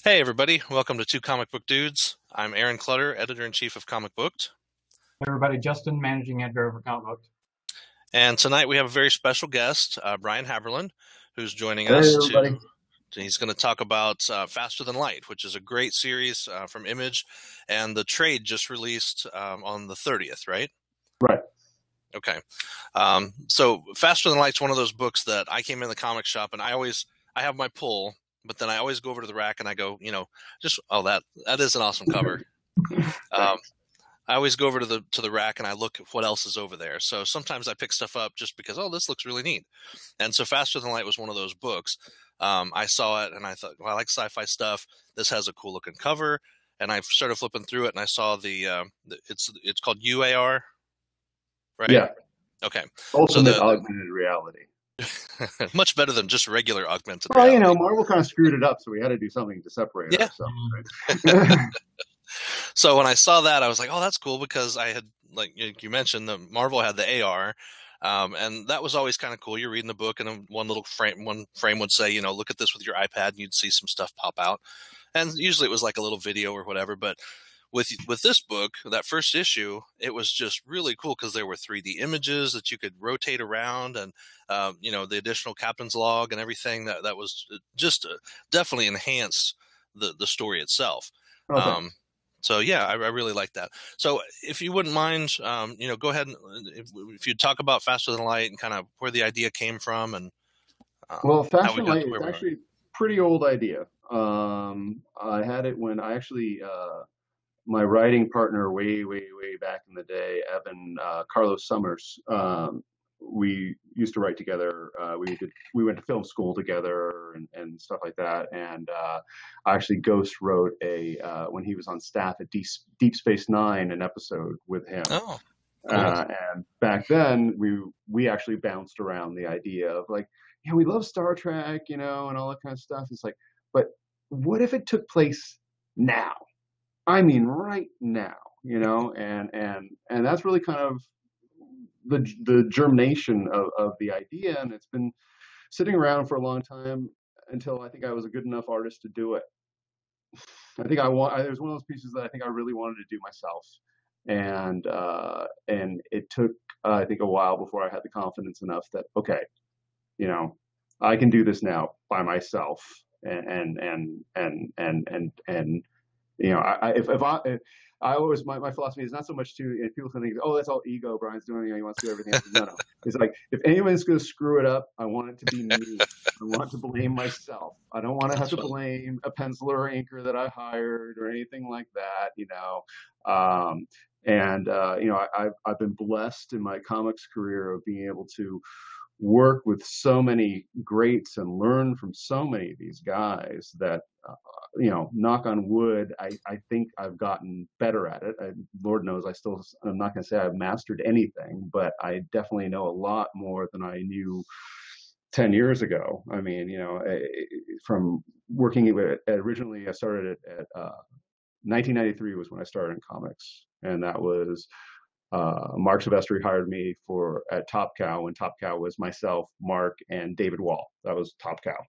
Hey everybody, welcome to Two Comic Book Dudes. I'm Aaron Clutter, Editor-in-Chief of Comic Booked. Everybody, Justin, managing editor over Comic Book. And tonight we have a very special guest, Brian Haberlin, who's joining Hey, us everybody. He's going to talk about Faster Than Light, which is a great series from Image, and the trade just released on the 30th, right? Right. Okay. So Faster Than Light's one of those books that I came in the comic shop and I have my pull, but then I always go over to the rack and I go, that is an awesome cover. I always go over to the rack and I look at what else is over there. So sometimes I pick stuff up just because, this looks really neat. And so Faster Than Light was one of those books. I saw it and I thought, well, I like sci-fi stuff. This has a cool looking cover. And I started flipping through it and I saw it's called UAR, right? Yeah. Okay. Ultimate Augmented Reality. Much better than just regular augmented reality. reality. Marvel kind of screwed it up, so we had to do something to separate ourselves. Right? So when I saw that, I was like, oh, that's cool, because I had, like you mentioned, the Marvel had the AR, and that was always kind of cool. You're reading the book, and one frame would say, look at this with your iPad, and you'd see some stuff pop out. And usually it was like a little video or whatever, but with this book, that first issue, it was just really cool because there were 3D images that you could rotate around, and the additional captain's log and everything that was just definitely enhanced the story itself. Okay. So yeah, I really like that. So if you wouldn't mind, go ahead and if you'd talk about Faster Than Light and kind of where the idea came from, and well, Faster Than Light is actually a pretty old idea. I had it when I actually. My writing partner way back in the day, Evan Carlos Summers, we used to write together. We went to film school together and stuff like that. And I actually ghost wrote when he was on staff at Deep Space Nine, an episode with him. Oh, cool. And back then we actually bounced around the idea of like, we love Star Trek, and all that kind of stuff. It's like, but what if it took place now? I mean, right now, and that's really kind of the germination of the idea, and it's been sitting around for a long time until I think I was a good enough artist to do it. I think there's one of those pieces that I think I really wanted to do myself, and it took I think a while before I had the confidence enough that okay, I can do this now by myself, and I always my philosophy is not so much to people think, oh, that's all ego. Brian's doing, he wants to do everything. No. It's like, if anyone's going to screw it up, I want it to be me. I want to blame myself. I don't want to have to blame a penciler or inker that I hired or anything like that. I've been blessed in my comics career of being able to work with so many greats and learn from so many of these guys that, knock on wood, I think I've gotten better at it. Lord knows I'm not going to say I've mastered anything, but I definitely know a lot more than I knew 10 years ago. I mean, from working originally I started at 1993 was when I started in comics, and that was Mark Silvestri hired me at Top Cow when Top Cow was myself, Mark, and David Wall. That was Top Cow,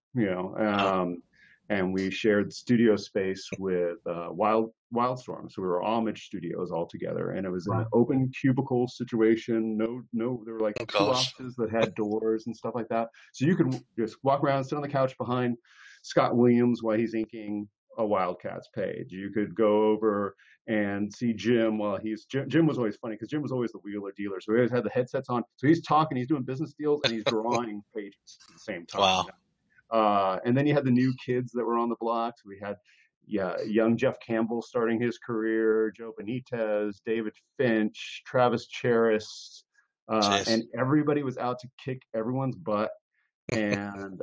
and we shared studio space with Wildstorm. So we were Homage Studios all together, and it was an open cubicle situation. No, there were like two offices that had doors and stuff like that. So you could just walk around, sit on the couch behind Scott Williams while he's inking a Wildcats page. You could go over and see Jim while Jim was always funny because Jim was always the wheeler dealer. So he always had the headsets on. So he's talking, he's doing business deals, and he's drawing pages at the same time. Wow. And then you had the new kids that were on the block. So we had young Jeff Campbell starting his career, Joe Benitez, David Finch, Travis Charis, and everybody was out to kick everyone's butt. And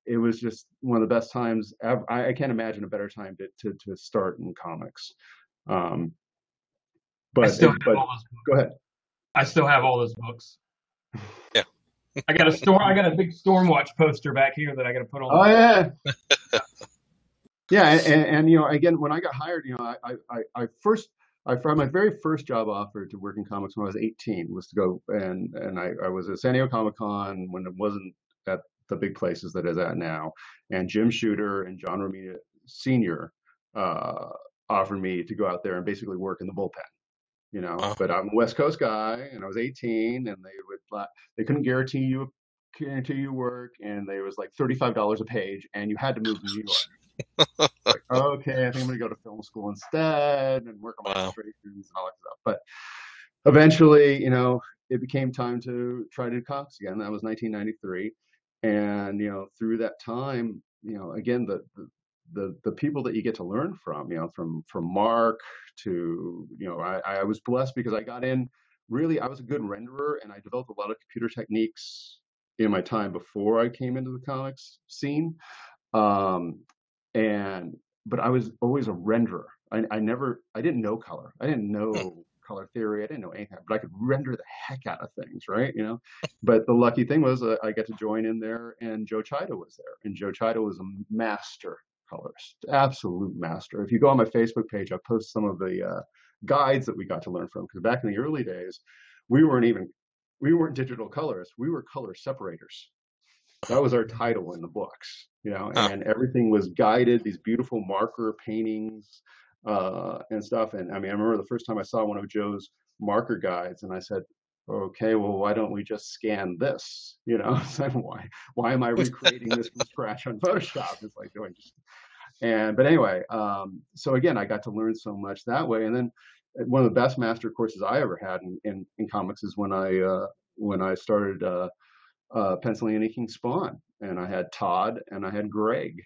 it was just one of the best times ever. I can't imagine a better time to start in comics. But go ahead. I still have all those books. Yeah. I got a big Stormwatch poster back here that I got to put on. Oh yeah. Yeah, and again, when I got hired, I my very first job offer to work in comics when I was 18 was to go and I was at San Diego Comic-Con when it wasn't at the big places that it's at now, and Jim Shooter and John Romita senior offered me to go out there and basically work in the bullpen. Wow. But I'm a West Coast guy, and I was 18, and they couldn't guarantee you work, and they was like $35 a page, and you had to move to New York. Like, okay, I think I'm gonna go to film school instead and work on my Wow. illustrations and all that stuff. But eventually, it became time to try to do comics again. That was 1993, and through that time, again, the people that you get to learn from, from Mark to, I was blessed because I got in. Really, I was a good renderer, and I developed a lot of computer techniques in my time before I came into the comics scene. Um, but I was always a renderer. I didn't know color. I didn't know color theory. I didn't know anything, but I could render the heck out of things, right? But the lucky thing was I got to join in there, and Joe Chida was there, and Joe Chida was a master colorist, absolute master. If you go on my Facebook page, I post some of the guides that we got to learn from, because back in the early days, we weren't digital colorists. We were color separators. That was our title in the books, and everything was guided, these beautiful marker paintings and stuff. And I mean, I remember the first time I saw one of Joe's marker guides, and I said, okay, well, why don't we just scan this? It's like, why am I recreating this from scratch on Photoshop? It's like doing just, but anyway, so again, I got to learn so much that way. And then one of the best master courses I ever had in comics is when I started penciling and inking Spawn, and I had Todd and I had Greg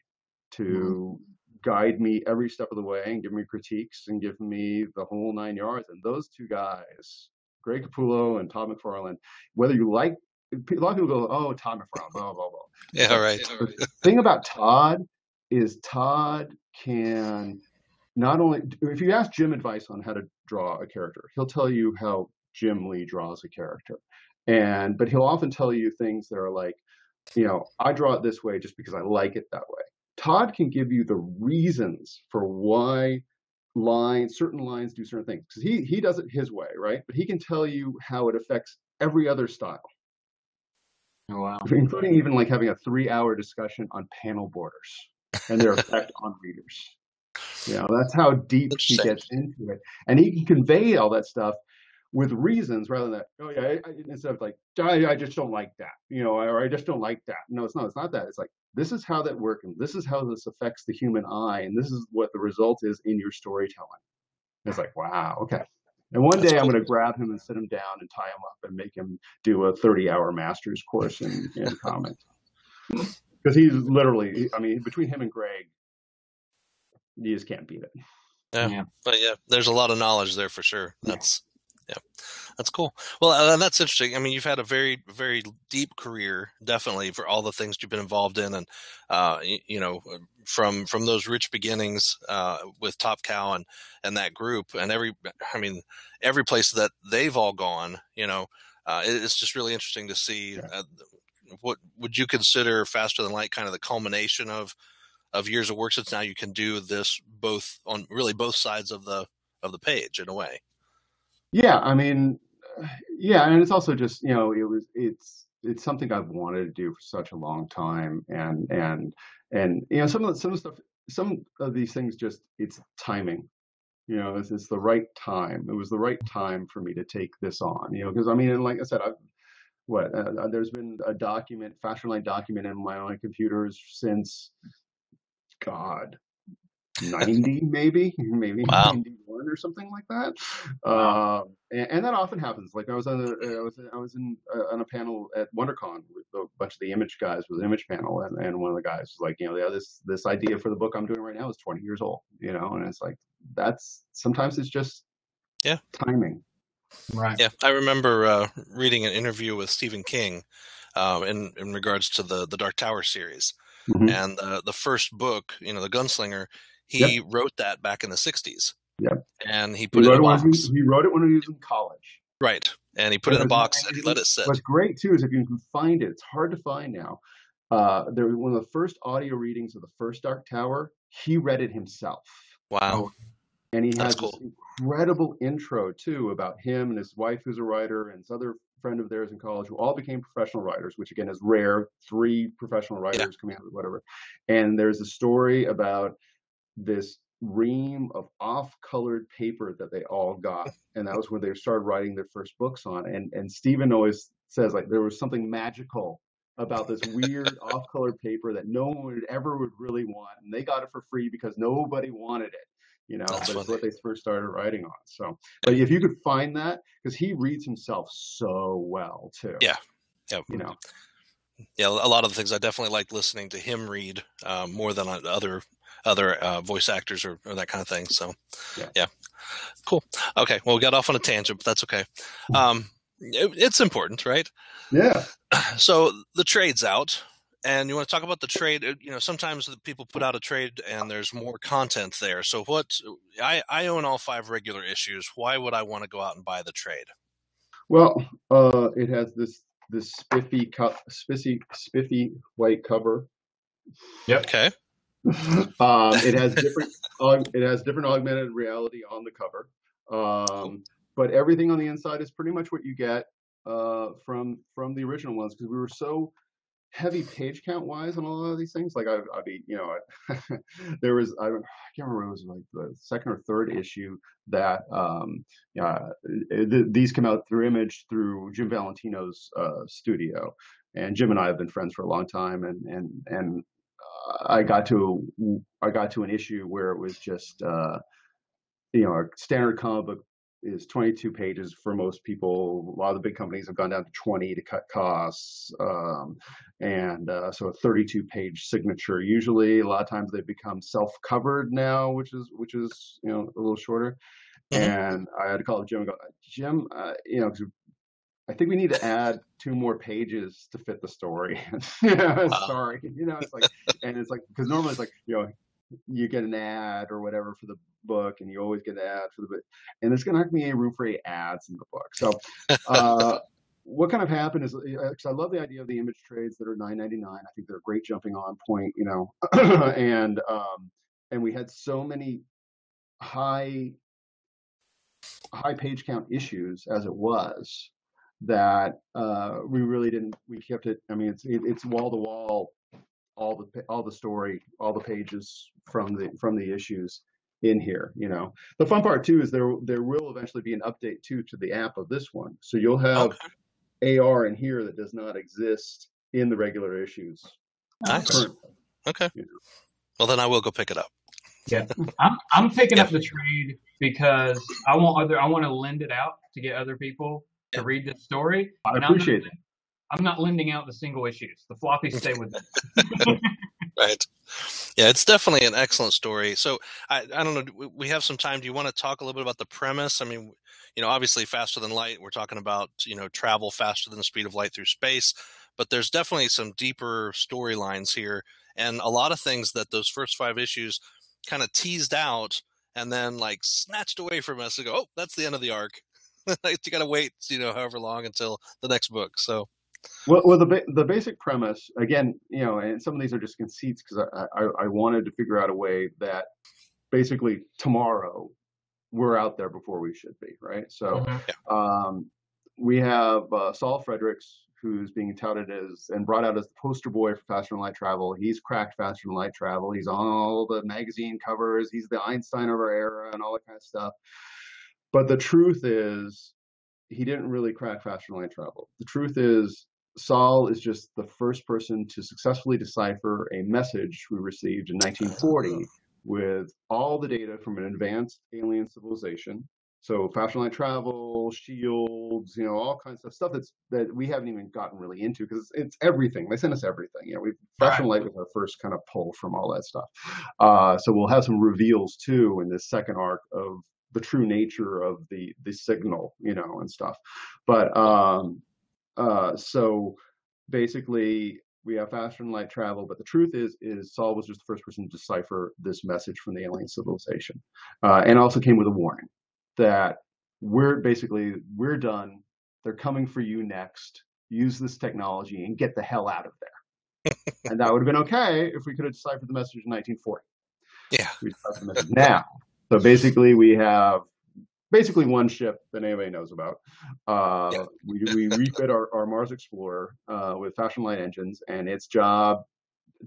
to guide me every step of the way and give me critiques and give me the whole 9 yards. And those two guys, Greg Capullo and Todd McFarlane, whether you like, a lot of people go, oh, Todd McFarlane, blah, blah, blah. Yeah, right. The thing about Todd is Todd can not only, if you ask Jim advice on how to draw a character, he'll tell you how Jim Lee draws a character. But he'll often tell you things that are like, I draw it this way just because I like it that way. Todd can give you the reasons for why certain lines do certain things, because he does it his way, right? But he can tell you how it affects every other style. Oh, wow. Including even like having a 3-hour discussion on panel borders and their effect on readers. That's how deep he gets into it. And he can convey all that stuff with reasons rather than, oh yeah, instead of like, I just don't like that, or I just don't like that. No, it's not that. It's like, this is how that works, and this is how this affects the human eye, and this is what the result is in your storytelling. And it's like, wow, okay. And one day I'm going to grab him and sit him down and tie him up and make him do a 30-hour master's course in comics. Because he's literally, I mean, between him and Greg, you just can't beat it. Yeah. But yeah, there's a lot of knowledge there for sure. That's cool. Well, and that's interesting. I mean, you've had a very, very deep career, definitely, for all the things you've been involved in, and from those rich beginnings with Top Cow and that group, and every place that they've all gone. It's just really interesting to see. What would you consider Faster Than Light kind of the culmination of years of work, since now you can do this both on really both sides of the page in a way? Yeah, I mean, and it's also just, it's something I've wanted to do for such a long time, and some of these things, just, it's timing. It's the right time. It was the right time for me to take this on. Because I mean, and like I said, there's been a Faster Than Light document in my own computers since, God, 90 maybe Wow. 91 or something like that. And that often happens. Like I was on a panel at WonderCon with a bunch of the image guys with an image panel, and one of the guys was like, this idea for the book I'm doing right now is 20 years old, and it's like, sometimes it's just timing. Right. Yeah, I remember reading an interview with Stephen King in regards to the Dark Tower series. Mm-hmm. And the first book, The Gunslinger, he wrote that back in the 60s. Yep. And he put it in a box. He wrote it when he was in college. Right. And he put it in a box and he let it sit. What's great, too, is if you can find it, it's hard to find now. There was one of the first audio readings of the first Dark Tower. He read it himself. Wow. And he has cool. this incredible intro, too, about him and his wife, who's a writer, and his other friend of theirs in college, who all became professional writers, which again is rare. 3 professional writers coming out of whatever. And there's a story about this ream of off-colored paper that they all got, and that was when they started writing their first books on. And Stephen always says like there was something magical about this weird off-colored paper that no one would really want, and they got it for free because nobody wanted it, you know. That's but funny. it's what they first started writing on. So, but if you could find that, because he reads himself so well too. Yeah. Yeah. You know. Yeah, a lot of the things I definitely like listening to him read more than other voice actors or that kind of thing. So, yeah, cool. Okay, well, we got off on a tangent, but that's okay. It's important, right? Yeah. So the trade's out, and you want to talk about the trade. You know, sometimes the people put out a trade and there's more content there. So I own all 5 regular issues. Why would I want to go out and buy the trade? Well, it has this spiffy white cover. Yep. Okay. It has different augmented reality on the cover. But everything on the inside is pretty much what you get from the original ones, because we were so heavy page count wise on a lot of these things. Like I mean, you know, there was I can't remember, it was like the second or third issue that these come out through Image through Jim Valentino's studio, and Jim and I have been friends for a long time, and I got to an issue where it was just you know, a standard comic book is 22 pages for most people. A lot of the big companies have gone down to 20 to cut costs, so a 32-page signature. Usually, a lot of times they become self-covered now, which is you know, a little shorter. And I had to call Jim and go, Jim, you know, I think we need to add 2 more pages to fit the story. Sorry, you know, it's like, and it's like, because normally it's like, you know, you get an ad or whatever for the book, and you always get an ad for the book, and there's not going to be any room for any ads in the book. So what kind of happened is, because I love the idea of the Image trades that are $9.99. I think they're a great jumping on point, you know. And we had so many high page count issues as it was, that we kept it. I mean, it's wall to wall, all the story, all the pages from the issues in here. You know, the fun part too is there will eventually be an update too to the app of this one, so you'll have AR in here that does not exist in the regular issues. Nice. Currently. Okay. You know. Well, then I will go pick it up. Yeah, I'm picking up the trade because I want to lend it out to get other people to read this story. I appreciate it. I'm not lending out the single issues. The floppies stay with me. Right. Yeah, it's definitely an excellent story. So I don't know, we have some time. Do you want to talk a little bit about the premise? I mean, you know, obviously faster than light, we're talking about, you know, travel faster than the speed of light through space, but there's definitely some deeper storylines here, and a lot of things that those first 5 issues kind of teased out and then like snatched away from us to go, oh, that's the end of the arc. You got to wait, you know, however long until the next book. So. Well, the basic premise, again, you know, and some of these are just conceits, because I wanted to figure out a way that basically tomorrow we're out there before we should be, right? So we have Saul Fredericks, who's being touted as and brought out as the poster boy for faster than light travel. He's cracked faster than light travel. He's on all the magazine covers. He's the Einstein of our era and all that kind of stuff. But the truth is, he didn't really crack faster than light travel. The truth is, Saul is just the first person to successfully decipher a message we received in 1940 with all the data from an advanced alien civilization. So faster than light travel, shields, you know, all kinds of stuff that we haven't even gotten really into, because it's everything. They sent us everything. You know, faster than light was our first kind of pull from all that stuff. So we'll have some reveals too in this second arc of the true nature of the signal, you know, and stuff. But so basically we have faster than light travel, but the truth is Saul was just the first person to decipher this message from the alien civilization, and also came with a warning that we're done. They're coming for you next. Use this technology and get the hell out of there. And that would have been okay if we could have deciphered the message in 1940. Yeah. We deciphered the message now. So basically we have one ship that anybody knows about. We refit our Mars Explorer with faster than light engines, and its job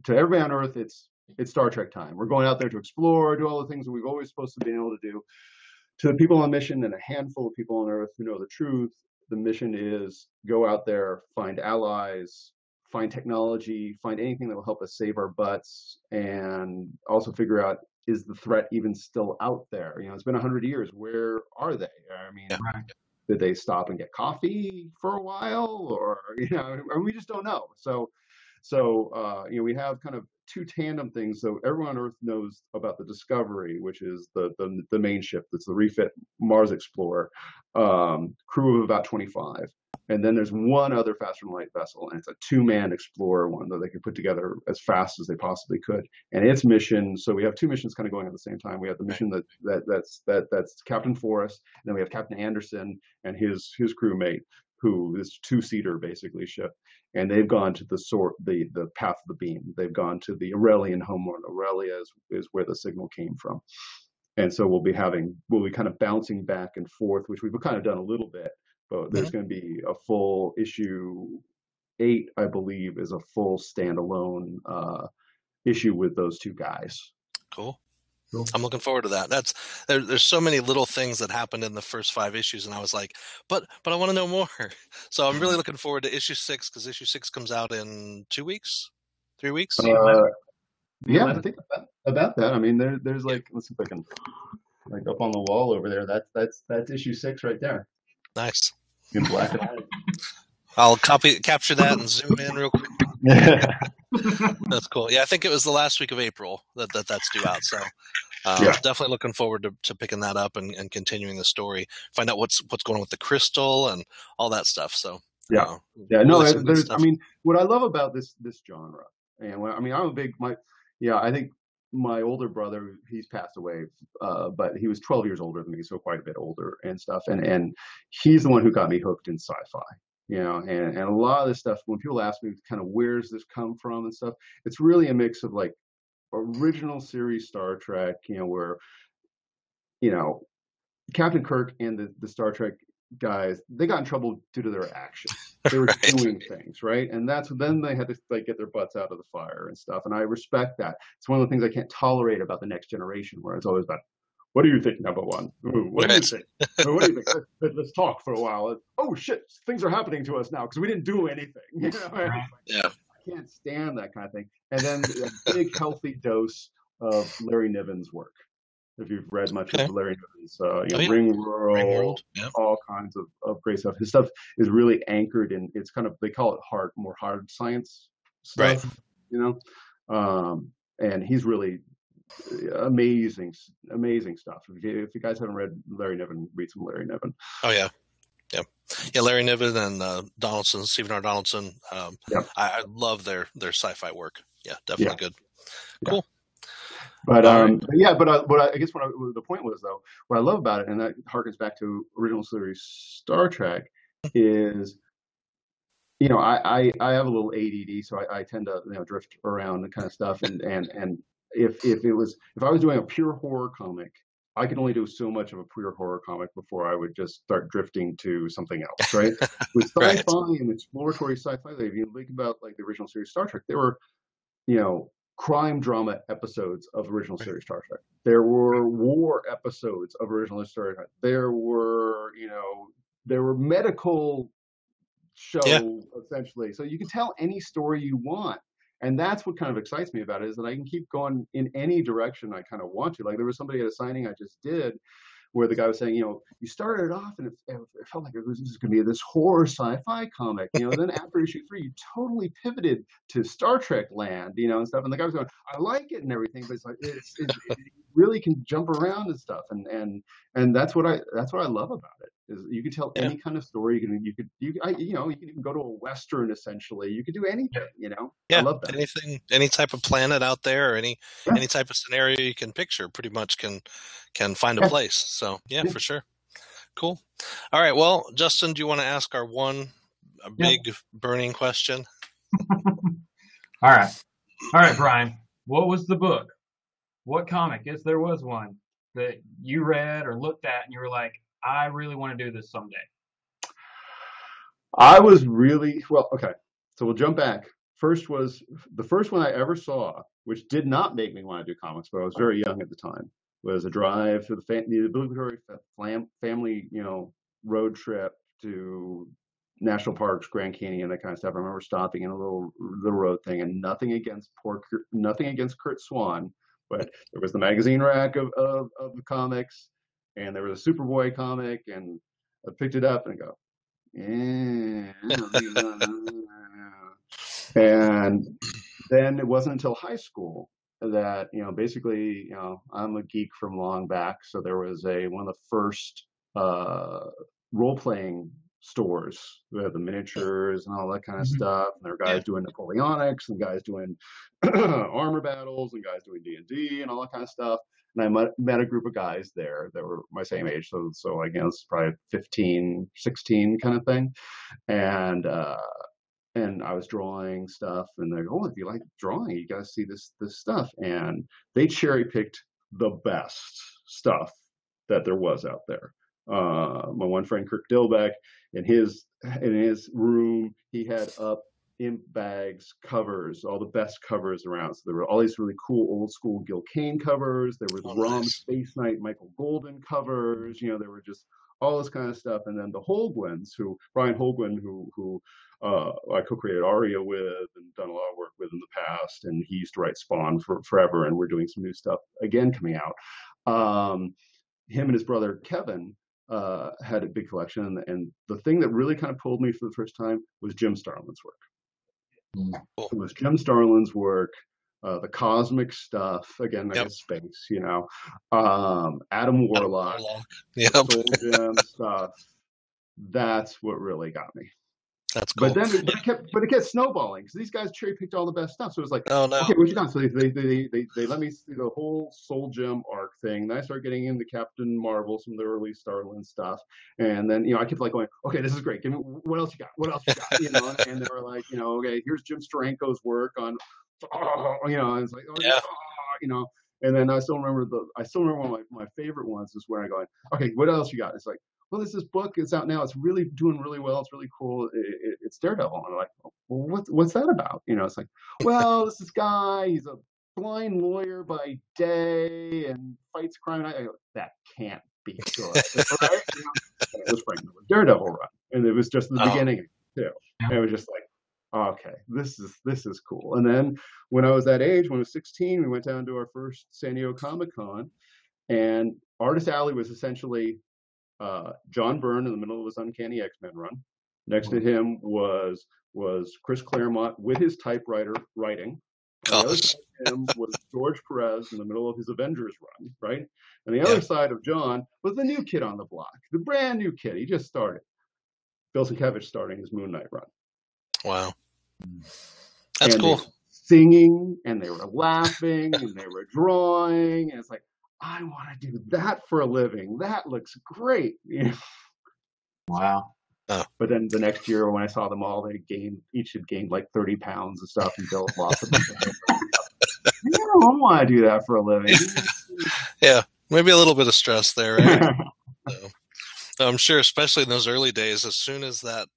to everybody on Earth, it's it's Star Trek time. We're going out there to explore, do all the things that we've always supposed to be able to do. To the people on mission and a handful of people on Earth who know the truth, the mission is go out there, find allies, find technology, find anything that will help us save our butts, and also figure out, is the threat even still out there? It's been 100 years. Where are they? I mean, did they stop and get coffee for a while, or we just don't know. So we have kind of two tandem things. So everyone on Earth knows about the Discovery, which is the main ship. That's the refit Mars Explorer, crew of about 25. And then there's one other faster than light vessel, and it's a 2-man explorer one that they could put together as fast as they possibly could. And its mission, so we have two missions kind of going at the same time. We have the mission that's Captain Forrest, and then we have Captain Anderson and his crewmate, who is 2-seater basically ship. And they've gone to the path of the beam. They've gone to the Aurelian homeworld. Aurelia is where the signal came from. And so we'll be kind of bouncing back and forth, which we've kind of done a little bit. But there's going to be a full issue 8, I believe, is a full standalone issue with those two guys. Cool. I'm looking forward to that. There's so many little things that happened in the first 5 issues, and I was like, but I want to know more. So I'm really looking forward to issue 6, because issue 6 comes out in 2 weeks, 3 weeks. Yeah, I think about that. I mean, there's like, let's see if I can, like, up on the wall over there. That's issue 6 right there. Nice. In black and white. I'll capture that and zoom in real quick. Yeah. That's cool. Yeah, I think it was the last week of April that's due out. So definitely looking forward to picking that up and continuing the story. Find out what's going on with the crystal and all that stuff. So no, there's. I mean, what I love about this genre, and I think my older brother, he's passed away, but he was 12 years older than me, so quite a bit older and stuff. And he's the one who got me hooked in sci-fi. And a lot of this stuff, when people ask me kind of where's this come from and stuff, it's really a mix of like original series Star Trek, where, Captain Kirk and the Star Trek guys, they got in trouble due to their actions. They were doing things, right? And then they had to like get their butts out of the fire and stuff. And I respect that. It's one of the things I can't tolerate about the Next Generation, where it's always about, what do you think, number one? What do you think? What do you think? Let's talk for a while. Oh shit, things are happening to us now because we didn't do anything. Yeah. I can't stand that kind of thing. And then a big healthy dose of Larry Niven's work. If you've read much of Larry Niven's, Ring World, all kinds of great stuff. His stuff is really anchored in, it's kind of, they call it more hard science stuff, and he's really amazing stuff. If you guys haven't read Larry Niven, read some Larry Niven. Oh yeah. Larry Niven and Stephen R. Donaldson. I love their sci-fi work. Yeah, definitely good. Cool. But I guess the point was, though, what I love about it, and that harkens back to original series Star Trek, is I have a little ADD, so I tend to drift around and kind of stuff, and if I was doing a pure horror comic, I could only do so much of a pure horror comic before I would just start drifting to something else, right? With sci-fi and exploratory sci-fi, if you think about like the original series Star Trek, there were crime drama episodes of original series Star Trek. There were war episodes of original Star Trek. There were medical show essentially. So you can tell any story you want. And that's what kind of excites me about it, is that I can keep going in any direction I kind of want to. Like there was somebody at a signing I just did where the guy was saying, you started off and it felt like this is going to be this horror sci-fi comic, then after issue 3, you totally pivoted to Star Trek land, and stuff. And the guy was going, I like it and everything, but it's like, it really can jump around and stuff. And that's what I love about it, is you can tell any kind of story. You can even go to a Western essentially. You could do anything, I love that. Any type of planet out there, or any type of scenario you can picture pretty much can find a place. So for sure. Cool. All right. Well, Justin, do you want to ask our big burning question? All right, Brian, what was the book? What comic, if there was one, that you read or looked at and you were like, I really want to do this someday? I was really, okay. So we'll jump back the first one I ever saw, which did not make me want to do comics, but I was very young at the time, was a drive for the obligatory family, road trip to national parks, Grand Canyon, that kind of stuff. I remember stopping in a little road thing, and nothing against Kurt Swan, but there was the magazine rack of the comics, and there was a Superboy comic, and I picked it up and go, and then it wasn't until high school that, basically, I'm a geek from long back. So there was one of the first role-playing stores with the miniatures and all that kind of stuff. And there were guys doing Napoleonics and guys doing armor battles and guys doing D&D and all that kind of stuff. And I met a group of guys there that were my same age. So I guess probably 15, 16 kind of thing. And I was drawing stuff, and they go, "Oh, if you like drawing, you got to see this stuff." And they cherry picked the best stuff that there was out there. My one friend Kirk Dilbeck, in his room, he had up in bags covers, all the best covers around. So there were all these really cool old school Gil Kane covers. There were the ROM Space Knight Michael Golden covers. There were just all this kind of stuff. And then the Holguins, Brian Holguin, who I co-created Aria with and done a lot of work with in the past, and he used to write Spawn forever, and we're doing some new stuff again coming out. Him and his brother Kevin had a big collection, and the thing that really kind of pulled me for the first time was Jim Starlin's work. It was Jim Starlin's work, the cosmic stuff, again, like space, Adam Warlock, Soul Gem stuff. That's what really got me. That's cool. But then it kept snowballing, because these guys cherry picked all the best stuff. So it was like, oh, no. Okay, what you got? So they let me see the whole Soul Gem arc thing. Then I started getting into Captain Marvel, some of the early Starlin stuff, and then I kept like going, okay, this is great. Give me what else you got? What else you got? And they were like, okay, here's Jim Steranko's work on, and it's like, and then I still remember one of my favorite ones is where I go, okay, what else you got? It's like, well, this book is out now. It's really doing really well. It's really cool. It's Daredevil. And I'm like, well, what's that about? It's like, well, this guy, he's a blind lawyer by day and fights crime. I go, that can't be good. Right? And it was Frank Miller's Daredevil run. And it was just the beginning too. And it was just like, okay, this is cool. And then when I was that age, when I was 16, we went down to our first San Diego Comic-Con, and Artist Alley was essentially John Byrne in the middle of his Uncanny X-Men run. Next to him was Chris Claremont with his typewriter writing. On the other side of him was George Perez in the middle of his Avengers run, right? And the other side of John was the new kid on the block, the brand new kid. He just started. Bill Sienkiewicz starting his Moon Knight run. Wow. That's cool. They were singing, and they were laughing, and they were drawing, and it's like, I want to do that for a living. That looks great. Wow. Oh. But then the next year when I saw them all, each had gained like 30 pounds and stuff, and Bill lost a bunch of hair. I don't want to do that for a living. Yeah, maybe a little bit of stress there, right? So I'm sure, especially in those early days, as soon as that,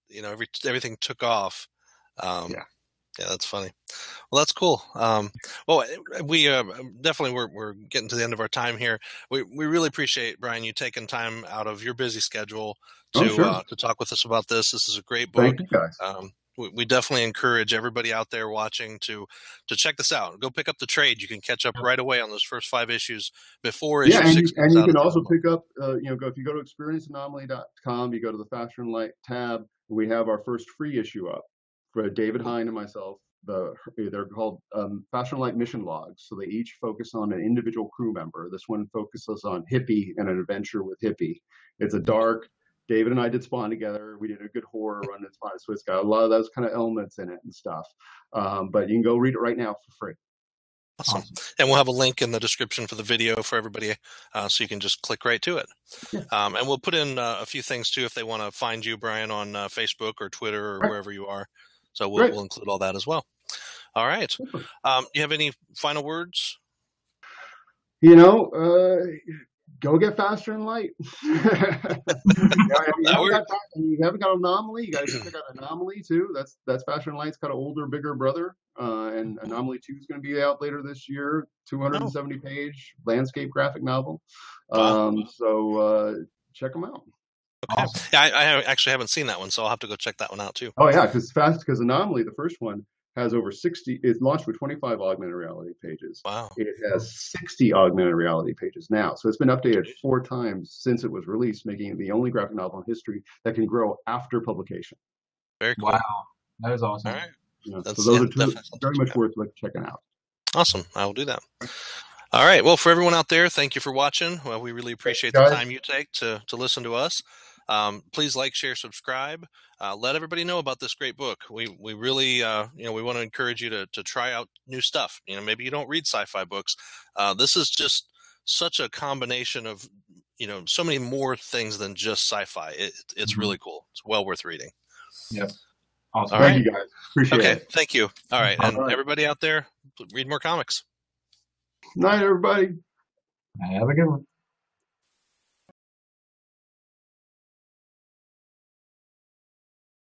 everything took off. Yeah, that's funny. Well, that's cool. Well, we definitely we're getting to the end of our time here. We really appreciate, Brian, you taking time out of your busy schedule to talk with us about this. This is a great book. Thank you, guys. We definitely encourage everybody out there watching to check this out. Go pick up the trade. You can catch up right away on those first 5 issues before issue 6. And you can also pick up, if you go to experienceanomaly.com, you go to the Faster and Light tab, we have our first free issue up for David Hine and myself. They're called Faster and Light Mission Logs. So they each focus on an individual crew member. This one focuses on Hippie and an adventure with Hippie. It's a dark. David and I did Spawn together. We did a good horror run in Spawn, so it's got a lot of those kind of elements in it and stuff. But you can go read it right now for free. Awesome. And we'll have a link in the description for the video for everybody, so you can just click right to it. Yeah. And we'll put in a few things too if they want to find you, Brian, on Facebook or Twitter or wherever you are. So we'll include all that as well. All right. go get Faster and Light. You haven't got Anomaly, you guys check out Anomaly too. That's Faster and Light's kind of older, bigger brother. And Anomaly 2 is going to be out later this year. 270-page landscape graphic novel. So check them out. Okay. Awesome. Yeah, I actually haven't seen that one, so I'll have to go check that one out too. Oh yeah, because Anomaly, the first one, has over 60. It launched with 25 augmented reality pages. Wow. It has 60 augmented reality pages now. So it's been updated 4 times since it was released, making it the only graphic novel in history that can grow after publication. Very cool. Wow, that is awesome. All right. So those are two very much worth checking out. Awesome. I will do that. All right. Well, for everyone out there, thank you for watching. Well, we really appreciate the time you take to listen to us. Please like, share, subscribe. Let everybody know about this great book. We really, we want to encourage you to try out new stuff. Maybe you don't read sci-fi books. This is just such a combination of, so many more things than just sci-fi. It's really cool. It's well worth reading. Yep. Awesome. Thank you guys. Appreciate it. Okay. Thank you. All right. And everybody out there, read more comics. Night, everybody. Have a good one.